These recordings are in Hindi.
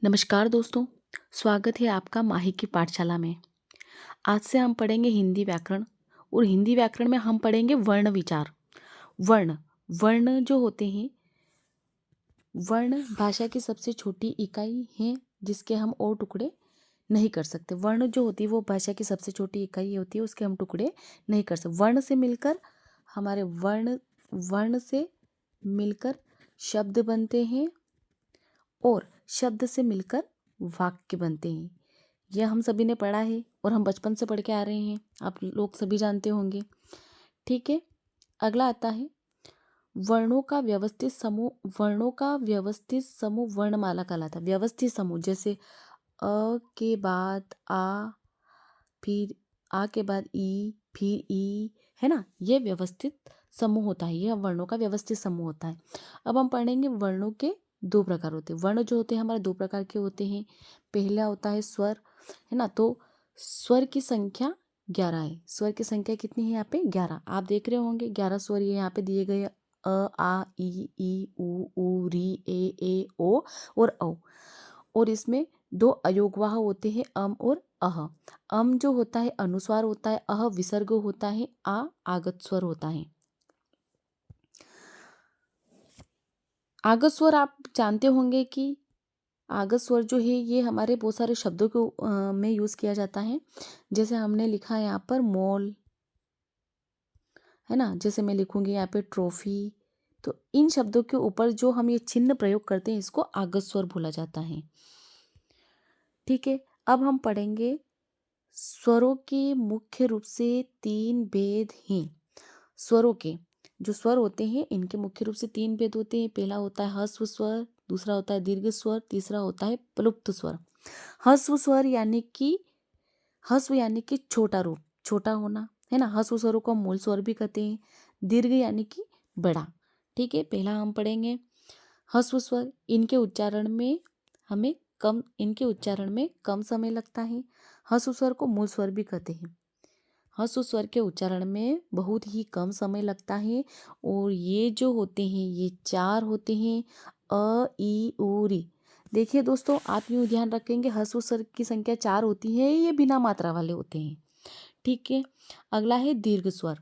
नमस्कार दोस्तों, स्वागत है आपका माही की पाठशाला में। आज से हम पढ़ेंगे हिंदी व्याकरण और हिंदी व्याकरण में हम पढ़ेंगे वर्ण विचार। वर्ण वर्ण जो होते हैं, वर्ण भाषा की सबसे छोटी इकाई है जिसके हम और टुकड़े नहीं कर सकते। वर्ण जो होती है वो भाषा की सबसे छोटी इकाई होती है, उसके हम टुकड़े नहीं कर सकते। वर्ण से मिलकर हमारे वर्ण वर्ण से मिलकर शब्द बनते हैं और शब्द से मिलकर वाक्य बनते हैं। यह हम सभी ने पढ़ा है और हम बचपन से पढ़ के आ रहे हैं, आप लोग सभी जानते होंगे। ठीक है, अगला आता है वर्णों का व्यवस्थित समूह। वर्णों का व्यवस्थित समूह वर्णमाला कहलाता है। व्यवस्थित समूह जैसे अ के बाद आ, फिर आ के बाद ई, फिर ई, है ना, ये व्यवस्थित समूह होता है। यह वर्णों का व्यवस्थित समूह होता है। अब हम पढ़ेंगे वर्णों के दो प्रकार होते हैं। वर्ण जो होते हैं हमारे दो प्रकार के होते हैं। पहला होता है स्वर, है ना, तो स्वर की संख्या 11 है। स्वर की संख्या कितनी है यहाँ पे? 11। आप देख रहे होंगे 11 स्वर ये यहाँ पे दिए गए, अ आ ई उ री ए ओ और औ। और इसमें दो अयोगवाह होते हैं, अम और अह। अम जो होता है अनुस्वार होता है, अह विसर्ग होता है, आ आगत स्वर होता है। आगत स्वर आप जानते होंगे कि आगत स्वर जो है ये हमारे बहुत सारे शब्दों को में यूज़ किया जाता है। जैसे हमने लिखा है यहाँ पर मॉल, है ना, जैसे मैं लिखूंगी यहाँ पे ट्रॉफी। तो इन शब्दों के ऊपर जो हम ये चिन्ह प्रयोग करते हैं इसको आगत स्वर बोला जाता है। ठीक है, अब हम पढ़ेंगे स्वरों के मुख्य रूप से 3 भेद हैं। स्वरों के जो स्वर होते हैं इनके मुख्य रूप से 3 भेद होते हैं। पहला होता है ह्रस्व स्वर, दूसरा होता है दीर्घ स्वर, तीसरा होता है प्लुप्त स्वर। ह्रस्व स्वर यानी कि ह्रस्व यानी कि छोटा रूप, छोटा होना, है ना। ह्रस्व स्वरों को हम मूल स्वर भी कहते हैं। दीर्घ यानी कि बड़ा। ठीक है, पहला हम पढ़ेंगे ह्रस्व स्वर। इनके उच्चारण में कम समय लगता है। ह्रस्व स्वर को मूल स्वर भी कहते हैं। ह्रस्व स्वर के उच्चारण में बहुत ही कम समय लगता है और ये जो होते हैं ये 4 होते हैं, अ ई उ री। देखिए दोस्तों, आप यूँ ध्यान रखेंगे ह्रस्व स्वर की संख्या 4 होती है, ये बिना मात्रा वाले होते हैं। ठीक है, अगला है दीर्घ स्वर।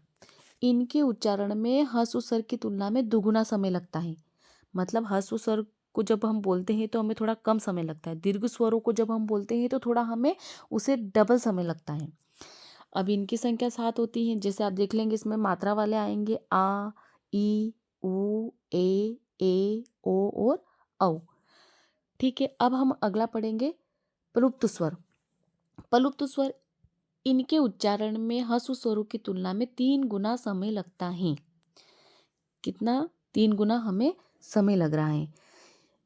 इनके उच्चारण में ह्रस्व स्वर की तुलना में दुगुना समय लगता है। मतलब ह्रस्व स्वर को जब हम बोलते हैं तो हमें थोड़ा कम समय लगता है, दीर्घ स्वरों को जब हम बोलते हैं तो थोड़ा हमें उसे डबल समय लगता है। अब इनकी संख्या 7 होती है। जैसे आप देख लेंगे इसमें मात्रा वाले आएंगे, आ ई उ ए ओ और औ। ठीक है, अब हम अगला पढ़ेंगे प्लुप्त स्वर। प्लुप्त स्वर, इनके उच्चारण में ह्रस्व स्वरों की तुलना में 3 गुना समय लगता है। कितना? 3 गुना हमें समय लग रहा है।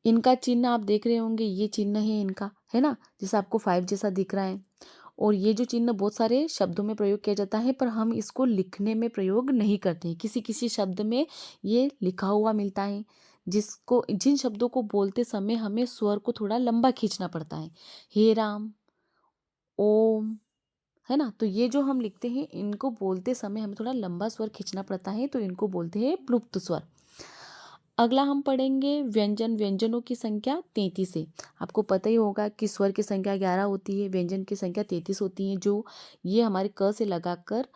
इनका चिन्ह आप देख रहे होंगे, ये चिन्ह है इनका, है ना, जैसे आपको 5 जैसा दिख रहा है। और ये जो चिन्ह बहुत सारे शब्दों में प्रयोग किया जाता है, पर हम इसको लिखने में प्रयोग नहीं करते हैं। किसी किसी शब्द में ये लिखा हुआ मिलता है, जिन शब्दों को बोलते समय हमें स्वर को थोड़ा लंबा खींचना पड़ता है। हे राम, ओम, है ना, तो ये जो हम लिखते हैं इनको बोलते समय हमें थोड़ा लंबा स्वर खींचना पड़ता है, तो इनको बोलते हैं प्लुप्त स्वर। अगला हम पढ़ेंगे व्यंजन। व्यंजनों की संख्या 33 है। आपको पता ही होगा कि स्वर की संख्या 11 होती है, व्यंजन की संख्या 33 होती है। ये हमारे क से लगाकर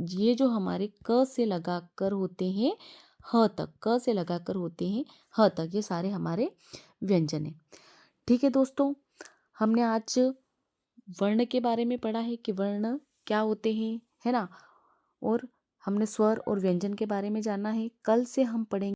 ये जो हमारे क से लगाकर होते हैं ह तक, क से लगाकर होते हैं ह तक, ये सारे हमारे व्यंजन हैं। ठीक है दोस्तों, हमने आज वर्ण के बारे में पढ़ा है कि वर्ण क्या होते हैं, है ना, और हमने स्वर और व्यंजन के बारे में जाना है। कल से हम पढ़ेंगे